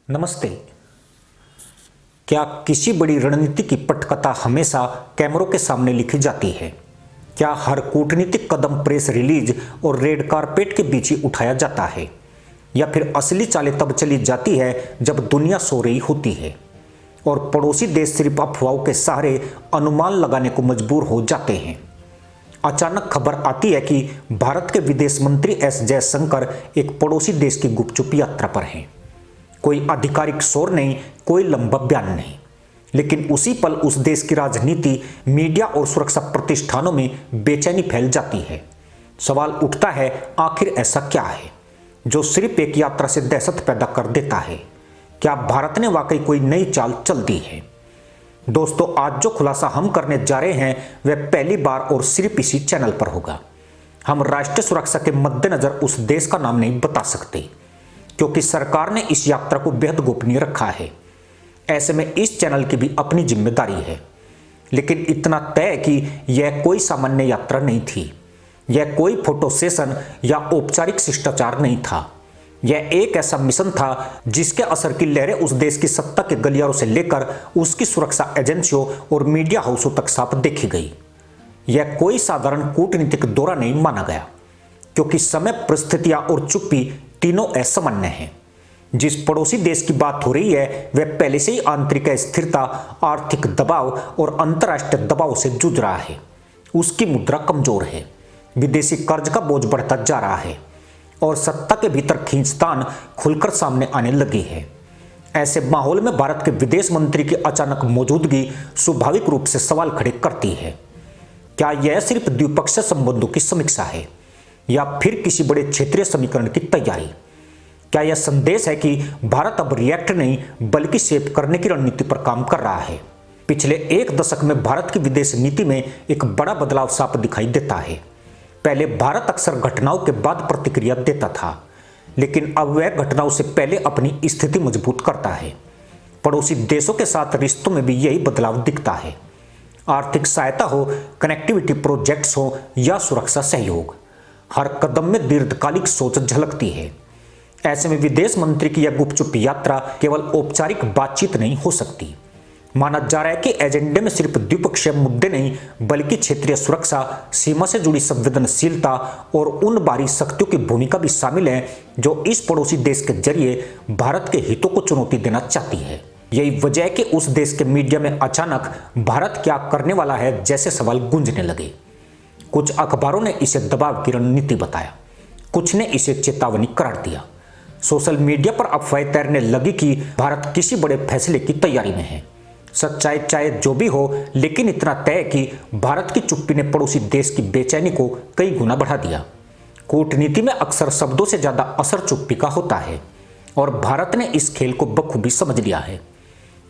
नमस्ते। क्या किसी बड़ी रणनीति की पटकथा हमेशा कैमरों के सामने लिखी जाती है? क्या हर कूटनीतिक कदम प्रेस रिलीज और रेड कारपेट के बीच ही उठाया जाता है, या फिर असली चालें तब चली जाती है जब दुनिया सो रही होती है और पड़ोसी देश सिर्फ अफवाहों के सहारे अनुमान लगाने को मजबूर हो जाते हैं? अचानक खबर आती है कि भारत के विदेश मंत्री एस जयशंकर एक पड़ोसी देश की गुपचुप यात्रा पर हैं। कोई आधिकारिक शोर नहीं, कोई लंबा बयान नहीं, लेकिन उसी पल उस देश की राजनीति, मीडिया और सुरक्षा प्रतिष्ठानों में बेचैनी फैल जाती है। सवाल उठता है, आखिर ऐसा क्या है जो सिर्फ एक यात्रा से दहशत पैदा कर देता है? क्या भारत ने वाकई कोई नई चाल चल दी है? दोस्तों, आज जो खुलासा हम करने जा रहे हैं वह पहली बार और सिर्फ इसी चैनल पर होगा। हम राष्ट्रीय सुरक्षा के मद्देनजर उस देश का नाम नहीं बता सकते, क्योंकि सरकार ने इस यात्रा को बेहद गोपनीय रखा है। ऐसे में इस चैनल की भी अपनी जिम्मेदारी है। लेकिन इतना तय है कि यह कोई सामान्य यात्रा नहीं थी, यह कोई फोटो सेशन या औपचारिक शिष्टाचार नहीं था। यह एक ऐसा मिशन था जिसके असर की लहरें उस देश की सत्ता के गलियारों से लेकर उसकी सुरक्षा एजेंसियों और मीडिया हाउसों तक साफ देखी गई। यह कोई साधारण कूटनीतिक दौरा नहीं माना गया, क्योंकि समय, परिस्थितियां और चुप्पी तीनों असामान्य हैं। जिस पड़ोसी देश की बात हो रही है वह पहले से ही आंतरिक अस्थिरता, आर्थिक दबाव और अंतर्राष्ट्रीय दबाव से जूझ रहा है। उसकी मुद्रा कमजोर है, विदेशी कर्ज का बोझ बढ़ता जा रहा है और सत्ता के भीतर खींचतान खुलकर सामने आने लगी है। ऐसे माहौल में भारत के विदेश मंत्री की अचानक मौजूदगी स्वाभाविक रूप से सवाल खड़े करती है। क्या यह सिर्फ द्विपक्षीय संबंधों की समीक्षा है या फिर किसी बड़े क्षेत्रीय समीकरण की तैयारी? क्या यह संदेश है कि भारत अब रिएक्ट नहीं बल्कि शेप करने की रणनीति पर काम कर रहा है? पिछले एक दशक में भारत की विदेश नीति में एक बड़ा बदलाव साफ दिखाई देता है। पहले भारत अक्सर घटनाओं के बाद प्रतिक्रिया देता था, लेकिन अब वह घटनाओं से पहले अपनी स्थिति मजबूत करता है। पड़ोसी देशों के साथ रिश्तों में भी यही बदलाव दिखता है। आर्थिक सहायता हो, कनेक्टिविटी प्रोजेक्ट्स हो या सुरक्षा सहयोग, हर कदम में दीर्घकालिक सोच झलकती है। ऐसे में विदेश मंत्री की यह गुपचुप यात्रा केवल औपचारिक बातचीत नहीं हो सकती। माना जा रहा है कि एजेंडे में सिर्फ द्विपक्षीय मुद्दे नहीं बल्कि क्षेत्रीय सुरक्षा, सीमा से जुड़ी संवेदनशीलता और उन बाहरी शक्तियों की भूमिका भी शामिल है जो इस पड़ोसी देश के जरिए भारत के हितों को चुनौती देना चाहती है। यही वजह है कि उस देश के मीडिया में अचानक भारत क्या करने वाला है जैसे सवाल गूंजने लगे। कुछ अखबारों ने इसे दबाव की रणनीति बताया, कुछ ने इसे चेतावनी करार दिया। सोशल मीडिया पर अफवाहें तैरने लगी कि भारत किसी बड़े फैसले की तैयारी में है। सच्चाई चाहे जो भी हो, लेकिन इतना तय कि भारत की चुप्पी ने पड़ोसी देश की बेचैनी को कई गुना बढ़ा दिया। कूटनीति में अक्सर शब्दों से ज्यादा असर चुप्पी का होता है और भारत ने इस खेल को बखूबी समझ लिया है।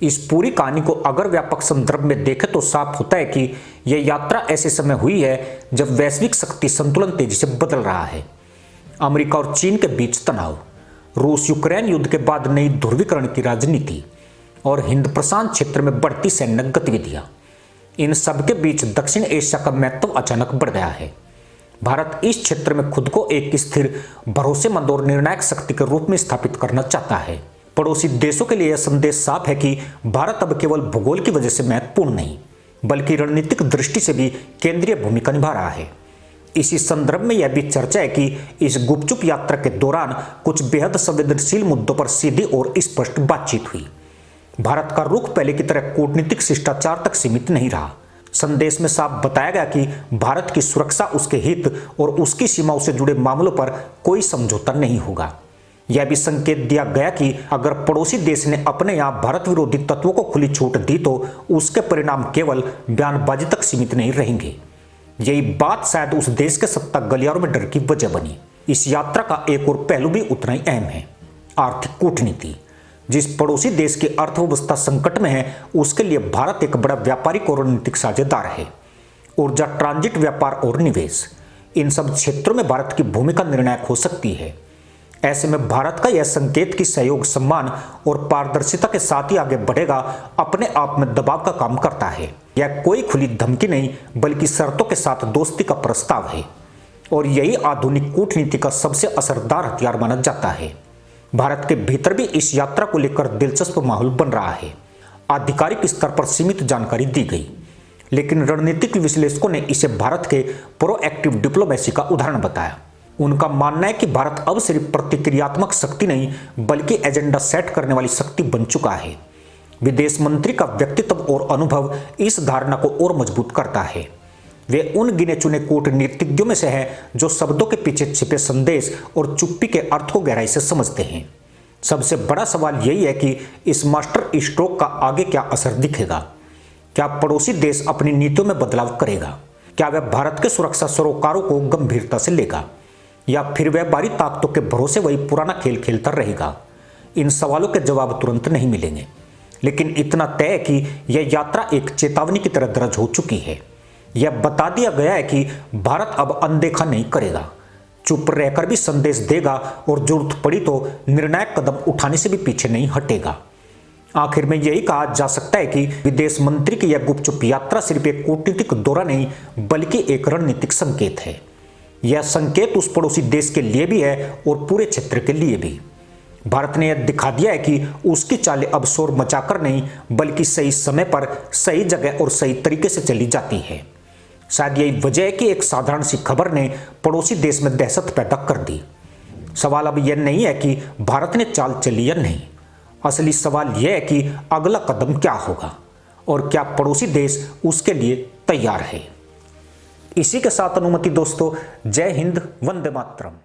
इस पूरी कहानी को अगर व्यापक संदर्भ में देखें तो साफ होता है कि यह यात्रा ऐसे समय हुई है जब वैश्विक शक्ति संतुलन तेजी से बदल रहा है। अमेरिका और चीन के बीच तनाव, रूस यूक्रेन युद्ध के बाद नई ध्रुवीकरण की राजनीति और हिंद प्रशांत क्षेत्र में बढ़ती सैन्य गतिविधियां, इन सब के बीच दक्षिण एशिया का महत्व अचानक बढ़ गया है। भारत इस क्षेत्र में खुद को एक स्थिर, भरोसेमंद और निर्णायक शक्ति के रूप में स्थापित करना चाहता है। पड़ोसी देशों के लिए यह संदेश साफ है कि भारत अब केवल भूगोल की वजह से महत्वपूर्ण नहीं बल्कि रणनीतिक दृष्टि से भी केंद्रीय भूमिका निभा रहा है। इसी संदर्भ में यह भी चर्चा है कि इस गुपचुप यात्रा के दौरान कुछ बेहद संवेदनशील मुद्दों पर सीधी और स्पष्ट बातचीत हुई। भारत का रुख पहले की तरह कूटनीतिक शिष्टाचार तक सीमित नहीं रहा। संदेश में साफ बताया गया कि भारत की सुरक्षा, उसके हित और उसकी सीमाओं से जुड़े मामलों पर कोई समझौता नहीं होगा। यह भी संकेत दिया गया कि अगर पड़ोसी देश ने अपने यहाँ भारत विरोधी तत्वों को खुली छूट दी तो उसके परिणाम केवल बयानबाजी तक सीमित नहीं रहेंगे। यही बात शायद उस देश के सत्ता गलियारों में डर की वजह बनी। इस यात्रा का एक और पहलू भी उतना ही अहम है, आर्थिक कूटनीति। जिस पड़ोसी देश की अर्थव्यवस्था संकट में है उसके लिए भारत एक बड़ा व्यापारिक और रणनीतिक साझेदार है। ऊर्जा, ट्रांजिट, व्यापार और निवेश, इन सब क्षेत्रों में भारत की भूमिका निर्णायक हो सकती है। ऐसे में भारत का यह संकेत कि सहयोग, सम्मान और पारदर्शिता के साथ ही आगे बढ़ेगा अपने आप में दबाव का काम करता है। यह कोई खुली धमकी नहीं बल्कि शर्तों के साथ दोस्ती का प्रस्ताव है और यही आधुनिक कूटनीति का सबसे असरदार हथियार माना जाता है। भारत के भीतर भी इस यात्रा को लेकर दिलचस्प माहौल बन रहा है। आधिकारिक स्तर पर सीमित जानकारी दी गई, लेकिन रणनीतिक विश्लेषकों ने इसे भारत के प्रोएक्टिव डिप्लोमेसी का उदाहरण बताया। उनका मानना है कि भारत अब सिर्फ प्रतिक्रियात्मक शक्ति नहीं बल्कि एजेंडा सेट करने वाली शक्ति बन चुका है। विदेश मंत्री का व्यक्तित्व और अनुभव इस धारणा को और मजबूत करता है। वे उन गिने चुने कूटनीतिज्ञों में से हैं जो शब्दों के पीछे छिपे संदेश और चुप्पी के अर्थ को गहराई से समझते हैं। सबसे बड़ा सवाल यही है कि इस मास्टर स्ट्रोक का आगे क्या असर दिखेगा। क्या पड़ोसी देश अपनी नीतियों में बदलाव करेगा? क्या वह भारत के सुरक्षा सरोकारों को गंभीरता से लेगा, या फिर वह बाहरी ताकतों के भरोसे वही पुराना खेल खेलता रहेगा? इन सवालों के जवाब तुरंत नहीं मिलेंगे, लेकिन इतना तय है कि यह यात्रा एक चेतावनी की तरह दर्ज हो चुकी है। यह बता दिया गया है कि भारत अब अनदेखा नहीं करेगा, चुप रहकर भी संदेश देगा और जरूरत पड़ी तो निर्णायक कदम उठाने से भी पीछे नहीं हटेगा। आखिर में यही कहा जा सकता है कि विदेश मंत्री की यह गुपचुप यात्रा सिर्फ एक कूटनीतिक दौरा नहीं बल्कि एक रणनीतिक संकेत है। यह संकेत उस पड़ोसी देश के लिए भी है और पूरे क्षेत्र के लिए भी। भारत ने यह दिखा दिया है कि उसकी चालें अब शोर मचाकर नहीं बल्कि सही समय पर सही जगह और सही तरीके से चली जाती है। शायद यही वजह है कि एक साधारण सी खबर ने पड़ोसी देश में दहशत पैदा कर दी। सवाल अब यह नहीं है कि भारत ने चाल चली या नहीं, असली सवाल यह है कि अगला कदम क्या होगा और क्या पड़ोसी देश उसके लिए तैयार है। इसी के साथ अनुमति दोस्तों, जय हिंद, वंदे मातरम।